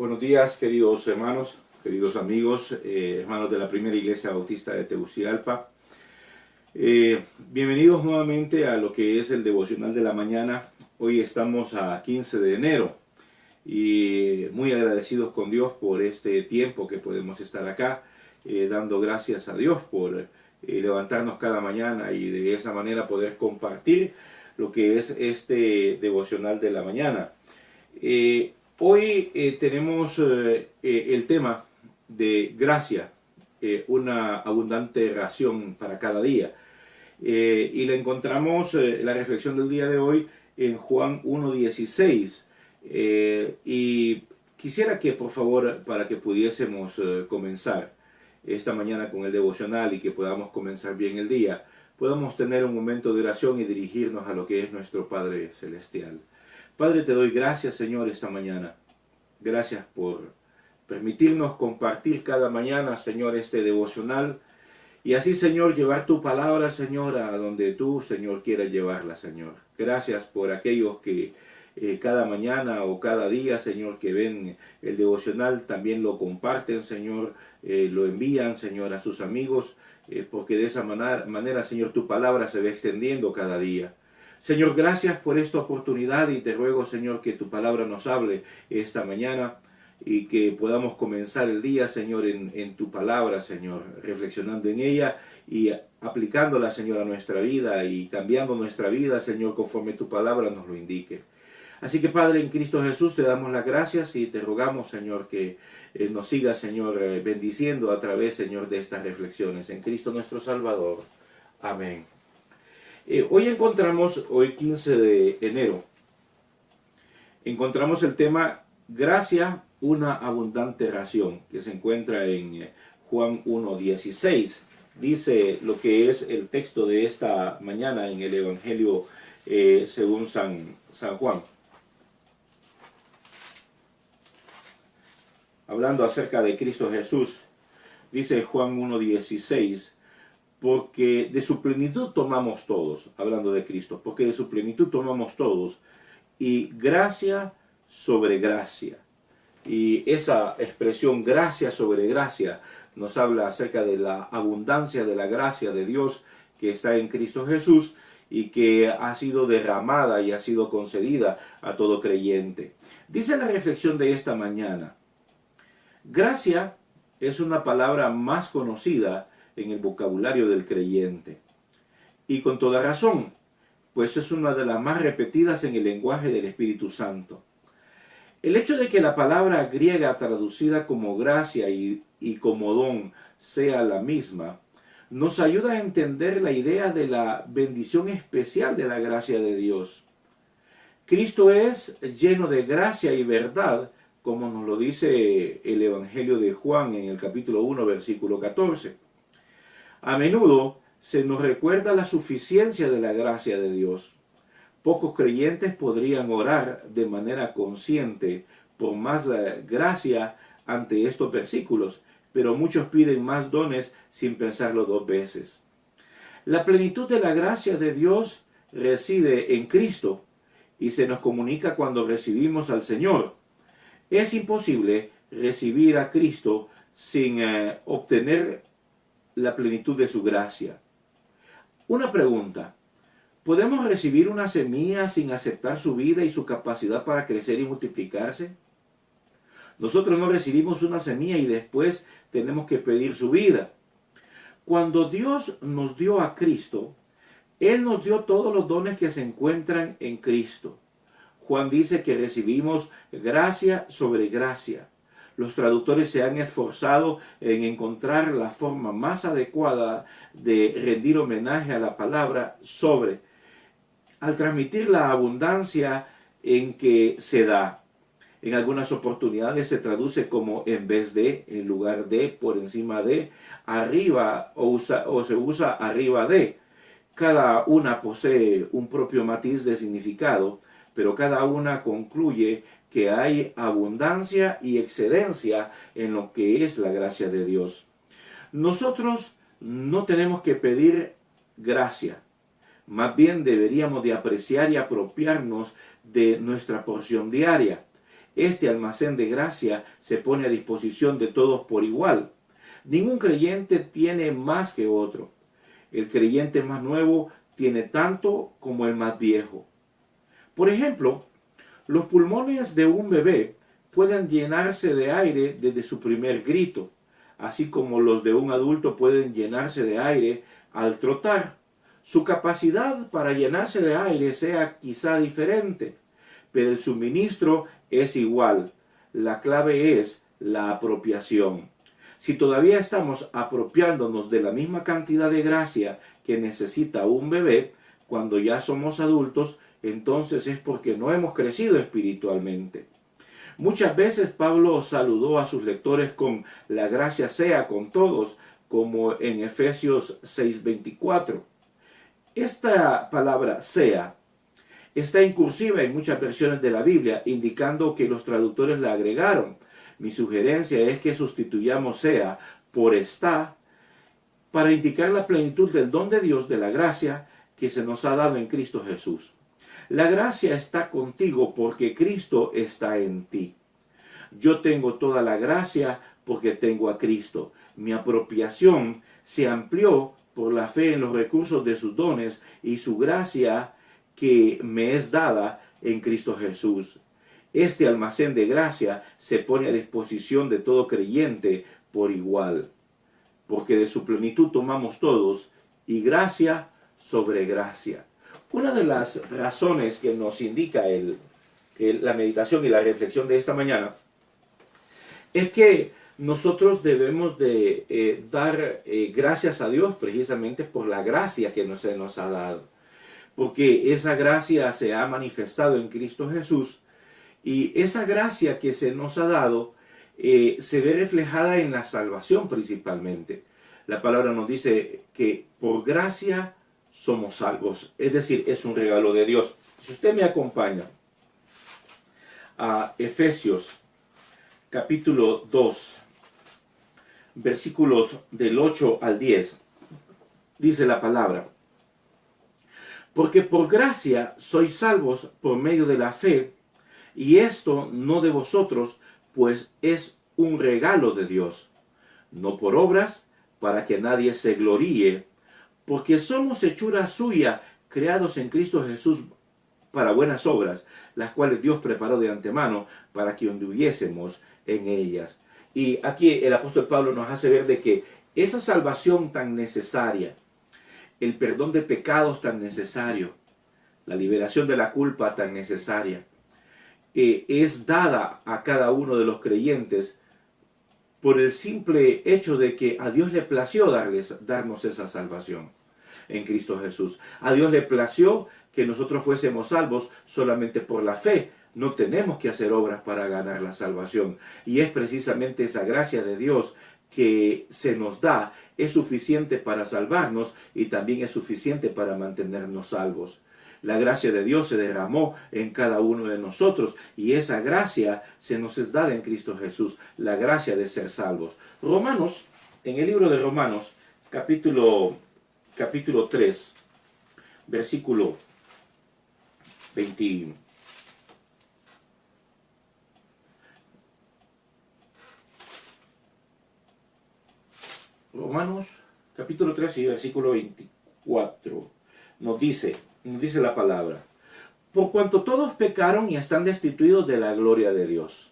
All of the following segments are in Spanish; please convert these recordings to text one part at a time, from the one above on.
Buenos días, queridos hermanos, queridos amigos, hermanos de la Primera Iglesia Bautista de Tegucigalpa. Bienvenidos nuevamente a lo que es el devocional de la mañana. Hoy estamos a 15 de enero y muy agradecidos con Dios por este tiempo que podemos estar acá, dando gracias a Dios por levantarnos cada mañana y de esa manera poder compartir lo que es este devocional de la mañana. Hoy tenemos el tema de gracia, una abundante ración para cada día. Y la encontramos, la reflexión del día de hoy, en Juan 1:16. Y quisiera que, por favor, para que pudiésemos comenzar esta mañana con el devocional y que podamos comenzar bien el día, podamos tener un momento de oración y dirigirnos a lo que es nuestro Padre Celestial. Padre, te doy gracias, Señor, esta mañana. Gracias por permitirnos compartir cada mañana, Señor, este devocional. Y así, Señor, llevar tu palabra, Señor, a donde tú, Señor, quieras llevarla, Señor. Gracias por aquellos que cada mañana o cada día, Señor, que ven el devocional, también lo comparten, Señor, lo envían, Señor, a sus amigos, porque de esa manera, Señor, tu palabra se va extendiendo cada día. Señor, gracias por esta oportunidad y te ruego, Señor, que tu palabra nos hable esta mañana y que podamos comenzar el día, Señor, en tu palabra, Señor, reflexionando en ella y aplicándola, Señor, a nuestra vida y cambiando nuestra vida, Señor, conforme tu palabra nos lo indique. Así que, Padre, en Cristo Jesús te damos las gracias y te rogamos, Señor, que nos sigas, Señor, bendiciendo a través, Señor, de estas reflexiones. En Cristo nuestro Salvador. Amén. Hoy 15 de enero, encontramos el tema gracia, una abundante ración, que se encuentra en Juan 1:16. Dice lo que es el texto de esta mañana en el Evangelio según San Juan. Hablando acerca de Cristo Jesús, dice Juan 1:16. Porque de su plenitud tomamos todos, hablando de Cristo, porque de su plenitud tomamos todos, y gracia sobre gracia. Y esa expresión gracia sobre gracia nos habla acerca de la abundancia de la gracia de Dios que está en Cristo Jesús y que ha sido derramada y ha sido concedida a todo creyente. Dice la reflexión de esta mañana, gracia es una palabra más conocida en el vocabulario del creyente. Y con toda razón, pues es una de las más repetidas en el lenguaje del Espíritu Santo. El hecho de que la palabra griega traducida como gracia y como don sea la misma, nos ayuda a entender la idea de la bendición especial de la gracia de Dios. Cristo es lleno de gracia y verdad, como nos lo dice el Evangelio de Juan en el capítulo 1, versículo 14. A menudo se nos recuerda la suficiencia de la gracia de Dios. Pocos creyentes podrían orar de manera consciente por más gracia ante estos versículos, pero muchos piden más dones sin pensarlo dos veces. La plenitud de la gracia de Dios reside en Cristo y se nos comunica cuando recibimos al Señor. Es imposible recibir a Cristo sin obtener la plenitud de su gracia. Una pregunta, ¿podemos recibir una semilla sin aceptar su vida y su capacidad para crecer y multiplicarse? Nosotros no recibimos una semilla y después tenemos que pedir su vida. Cuando Dios nos dio a Cristo, Él nos dio todos los dones que se encuentran en Cristo. Juan dice que recibimos gracia sobre gracia. Los traductores se han esforzado en encontrar la forma más adecuada de rendir homenaje a la palabra sobre, al transmitir la abundancia en que se da. En algunas oportunidades se traduce como en vez de, en lugar de, por encima de, arriba o se usa arriba de. Cada una posee un propio matiz de significado, pero cada una concluye que hay abundancia y excedencia en lo que es la gracia de Dios. Nosotros no tenemos que pedir gracia, más bien deberíamos de apreciar y apropiarnos de nuestra porción diaria. Este almacén de gracia se pone a disposición de todos por igual. Ningún creyente tiene más que otro. El creyente más nuevo tiene tanto como el más viejo. Por ejemplo, los pulmones de un bebé pueden llenarse de aire desde su primer grito, así como los de un adulto pueden llenarse de aire al trotar. Su capacidad para llenarse de aire sea quizá diferente, pero el suministro es igual. La clave es la apropiación. Si todavía estamos apropiándonos de la misma cantidad de gracia que necesita un bebé, cuando ya somos adultos, entonces es porque no hemos crecido espiritualmente. Muchas veces Pablo saludó a sus lectores con la gracia sea con todos, como en Efesios 6:24. Esta palabra sea está incursiva en muchas versiones de la Biblia, indicando que los traductores la agregaron. Mi sugerencia es que sustituyamos sea por está para indicar la plenitud del don de Dios, de la gracia que se nos ha dado en Cristo Jesús. La gracia está contigo porque Cristo está en ti. Yo tengo toda la gracia porque tengo a Cristo. Mi apropiación se amplió por la fe en los recursos de sus dones y su gracia que me es dada en Cristo Jesús. Este almacén de gracia se pone a disposición de todo creyente por igual, porque de su plenitud tomamos todos, y gracia sobre gracia. Una de las razones que nos indica la meditación y la reflexión de esta mañana es que nosotros debemos de dar gracias a Dios precisamente por la gracia que se nos ha dado, porque esa gracia se ha manifestado en Cristo Jesús, y esa gracia que se nos ha dado se ve reflejada en la salvación principalmente. La palabra nos dice que por gracia somos salvos, es decir, es un regalo de Dios. Si usted me acompaña a Efesios capítulo 2, versículos del 8 al 10, dice la palabra: porque por gracia sois salvos por medio de la fe, y esto no de vosotros, pues es un regalo de Dios, no por obras, para que nadie se gloríe, porque somos hechura suya, creados en Cristo Jesús para buenas obras, las cuales Dios preparó de antemano para que anduviésemos en ellas. Y aquí el apóstol Pablo nos hace ver de que esa salvación tan necesaria, el perdón de pecados tan necesario, la liberación de la culpa tan necesaria, es dada a cada uno de los creyentes por el simple hecho de que a Dios le plació darnos esa salvación en Cristo Jesús. A Dios le plació que nosotros fuésemos salvos solamente por la fe. No tenemos que hacer obras para ganar la salvación. Y es precisamente esa gracia de Dios que se nos da, es suficiente para salvarnos y también es suficiente para mantenernos salvos. La gracia de Dios se derramó en cada uno de nosotros y esa gracia se nos es dada en Cristo Jesús, la gracia de ser salvos. Romanos, en el libro de Romanos, capítulo 3, versículo 21. Romanos, capítulo 3 y versículo 24, nos dice la palabra: por cuanto todos pecaron y están destituidos de la gloria de Dios,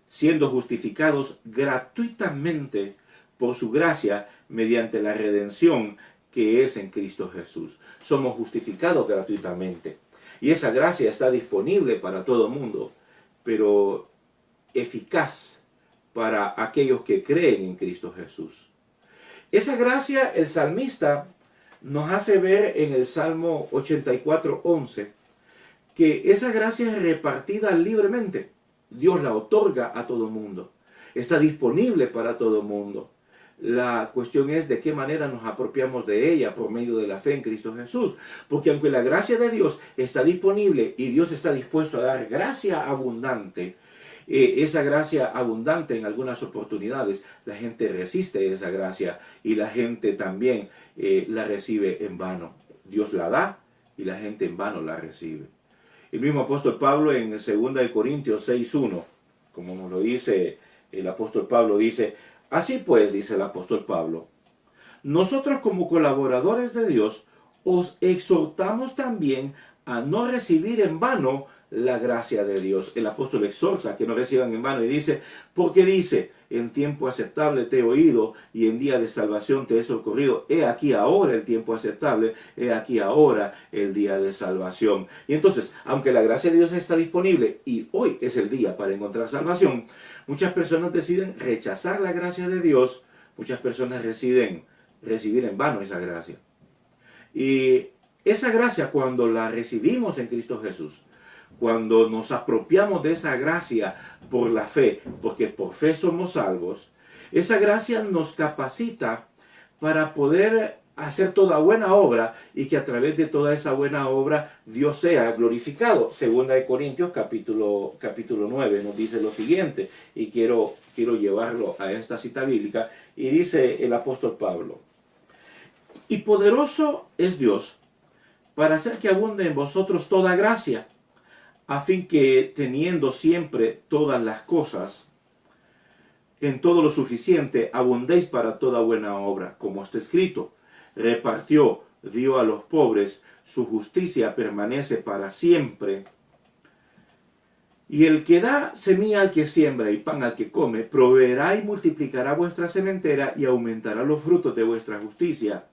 siendo justificados gratuitamente por su gracia mediante la redención que es en Cristo Jesús. Somos justificados gratuitamente. Y esa gracia está disponible para todo el mundo, pero eficaz para aquellos que creen en Cristo Jesús. Esa gracia el salmista nos hace ver en el Salmo 84:11 que esa gracia es repartida libremente. Dios la otorga a todo el mundo. Está disponible para todo el mundo. La cuestión es de qué manera nos apropiamos de ella por medio de la fe en Cristo Jesús. Porque aunque la gracia de Dios está disponible y Dios está dispuesto a dar gracia abundante, esa gracia abundante en algunas oportunidades, la gente resiste esa gracia y la gente también la recibe en vano. Dios la da y la gente en vano la recibe. El mismo apóstol Pablo en 2 Corintios 6:1, como nos lo dice el apóstol Pablo, dice, así pues, dice el apóstol Pablo, nosotros como colaboradores de Dios os exhortamos también a no recibir en vano la gracia de Dios. El apóstol exhorta a que no reciban en vano y dice, porque dice, en tiempo aceptable te he oído y en día de salvación te he socorrido. He aquí ahora el tiempo aceptable, he aquí ahora el día de salvación. Y entonces, aunque la gracia de Dios está disponible y hoy es el día para encontrar salvación, muchas personas deciden rechazar la gracia de Dios, muchas personas deciden recibir en vano esa gracia. Y esa gracia, cuando la recibimos en Cristo Jesús, cuando nos apropiamos de esa gracia por la fe, porque por fe somos salvos, esa gracia nos capacita para poder hacer toda buena obra y que a través de toda esa buena obra Dios sea glorificado. Segunda de Corintios capítulo 9 nos dice lo siguiente, y quiero llevarlo a esta cita bíblica, y dice el apóstol Pablo, y poderoso es Dios para hacer que abunde en vosotros toda gracia, a fin que teniendo siempre todas las cosas, en todo lo suficiente, abundéis para toda buena obra, como está escrito, repartió, dio a los pobres, su justicia permanece para siempre. Y el que da semilla al que siembra y pan al que come, proveerá y multiplicará vuestra sementera y aumentará los frutos de vuestra justicia,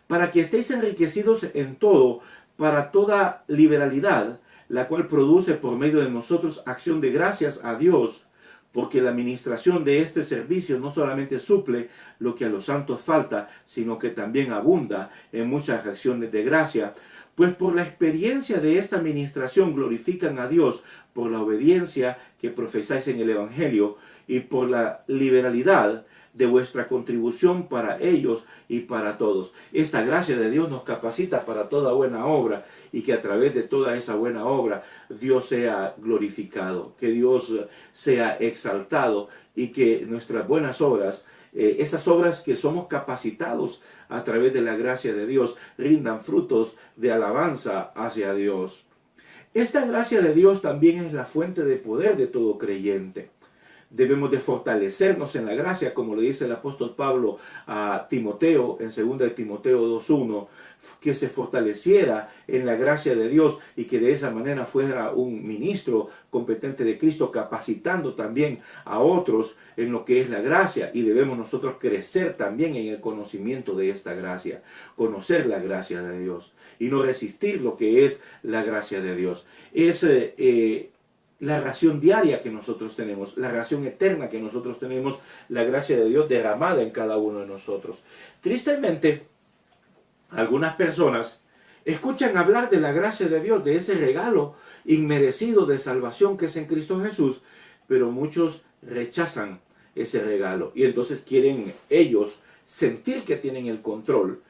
para que estéis enriquecidos en todo, para toda liberalidad, la cual produce por medio de nosotros acción de gracias a Dios, porque la administración de este servicio no solamente suple lo que a los santos falta, sino que también abunda en muchas acciones de gracia. Pues por la experiencia de esta administración glorifican a Dios por la obediencia que profesáis en el Evangelio y por la liberalidad de vuestra contribución para ellos y para todos. Esta gracia de Dios nos capacita para toda buena obra y que a través de toda esa buena obra Dios sea glorificado, que Dios sea exaltado y que nuestras buenas obras, esas obras que somos capacitados a través de la gracia de Dios, rindan frutos de alabanza hacia Dios. Esta gracia de Dios también es la fuente de poder de todo creyente. Debemos de fortalecernos en la gracia, como le dice el apóstol Pablo a Timoteo en 2 de Timoteo 2:1, que se fortaleciera en la gracia de Dios y que de esa manera fuera un ministro competente de Cristo, capacitando también a otros en lo que es la gracia. Y debemos nosotros crecer también en el conocimiento de esta gracia, conocer la gracia de Dios y no resistir lo que es la gracia de Dios. Es la ración diaria que nosotros tenemos, la ración eterna que nosotros tenemos, la gracia de Dios derramada en cada uno de nosotros. Tristemente, algunas personas escuchan hablar de la gracia de Dios, de ese regalo inmerecido de salvación que es en Cristo Jesús, pero muchos rechazan ese regalo y entonces quieren ellos sentir que tienen el control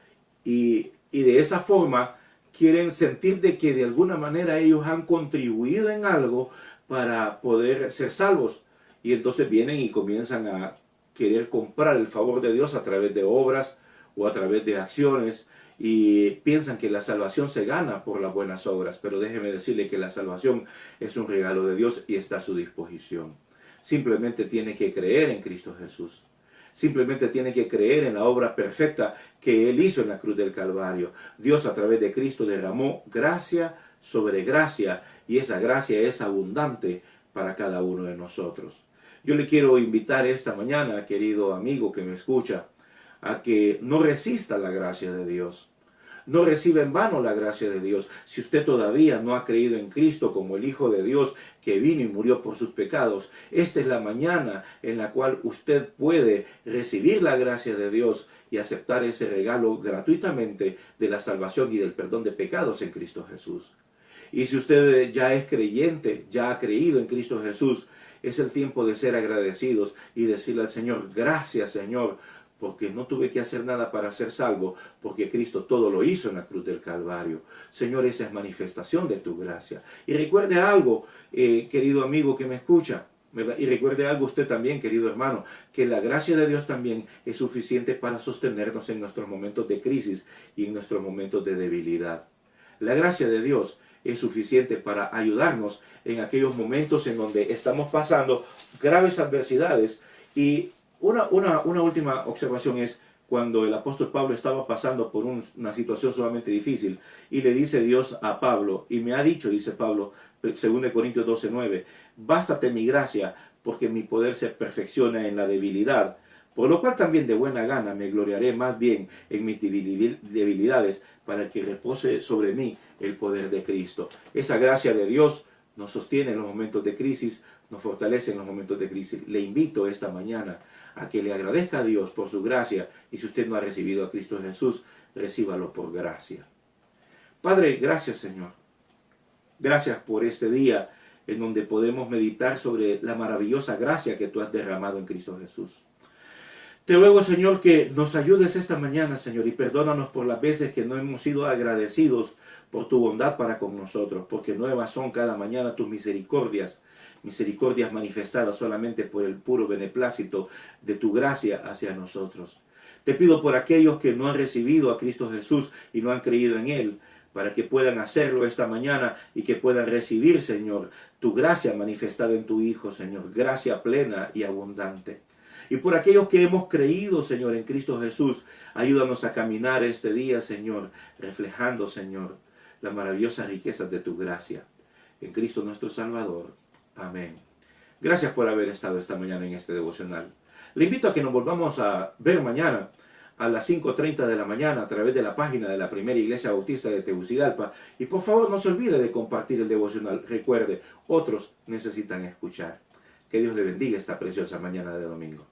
y de esa forma quieren sentir de que de alguna manera ellos han contribuido en algo para poder ser salvos. Y entonces vienen y comienzan a querer comprar el favor de Dios a través de obras o a través de acciones y piensan que la salvación se gana por las buenas obras. Pero déjeme decirle que la salvación es un regalo de Dios y está a su disposición. Simplemente tiene que creer en Cristo Jesús. Simplemente tiene que creer en la obra perfecta que Él hizo en la cruz del Calvario. Dios a través de Cristo derramó gracia sobre gracia y esa gracia es abundante para cada uno de nosotros. Yo le quiero invitar esta mañana, querido amigo que me escucha, a que no resista la gracia de Dios. No reciba en vano la gracia de Dios. Si usted todavía no ha creído en Cristo como el Hijo de Dios que vino y murió por sus pecados, esta es la mañana en la cual usted puede recibir la gracia de Dios y aceptar ese regalo gratuitamente de la salvación y del perdón de pecados en Cristo Jesús. Y si usted ya es creyente, ya ha creído en Cristo Jesús, es el tiempo de ser agradecidos y decirle al Señor, gracias Señor, porque no tuve que hacer nada para ser salvo, porque Cristo todo lo hizo en la cruz del Calvario. Señor, esa es manifestación de tu gracia. Y recuerde algo, querido amigo que me escucha, ¿verdad? Y recuerde algo usted también, querido hermano, que la gracia de Dios también es suficiente para sostenernos en nuestros momentos de crisis y en nuestros momentos de debilidad. La gracia de Dios es suficiente para ayudarnos en aquellos momentos en donde estamos pasando graves adversidades. Y una última observación es cuando el apóstol Pablo estaba pasando por una situación sumamente difícil y le dice Dios a Pablo, y me ha dicho, dice Pablo, 2 Corintios 12:9, bástate mi gracia, porque mi poder se perfecciona en la debilidad. Por lo cual también de buena gana me gloriaré más bien en mis debilidades, para que repose sobre mí el poder de Cristo. Esa gracia de Dios nos sostiene en los momentos de crisis, nos fortalece en los momentos de crisis. Le invito esta mañana a que le agradezca a Dios por su gracia, y si usted no ha recibido a Cristo Jesús, recíbalo por gracia. Padre, gracias Señor. Gracias por este día en donde podemos meditar sobre la maravillosa gracia que tú has derramado en Cristo Jesús. Te ruego, Señor, que nos ayudes esta mañana, Señor, y perdónanos por las veces que no hemos sido agradecidos por tu bondad para con nosotros, porque nuevas son cada mañana tus misericordias, misericordias manifestadas solamente por el puro beneplácito de tu gracia hacia nosotros. Te pido por aquellos que no han recibido a Cristo Jesús y no han creído en Él, para que puedan hacerlo esta mañana y que puedan recibir, Señor, tu gracia manifestada en tu Hijo, Señor, gracia plena y abundante. Y por aquellos que hemos creído, Señor, en Cristo Jesús, ayúdanos a caminar este día, Señor, reflejando, Señor, las maravillosas riquezas de tu gracia. En Cristo nuestro Salvador. Amén. Gracias por haber estado esta mañana en este devocional. Le invito a que nos volvamos a ver mañana a las 5:30 de la mañana a través de la página de la Primera Iglesia Bautista de Tegucigalpa. Y por favor no se olvide de compartir el devocional. Recuerde, otros necesitan escuchar. Que Dios le bendiga esta preciosa mañana de domingo.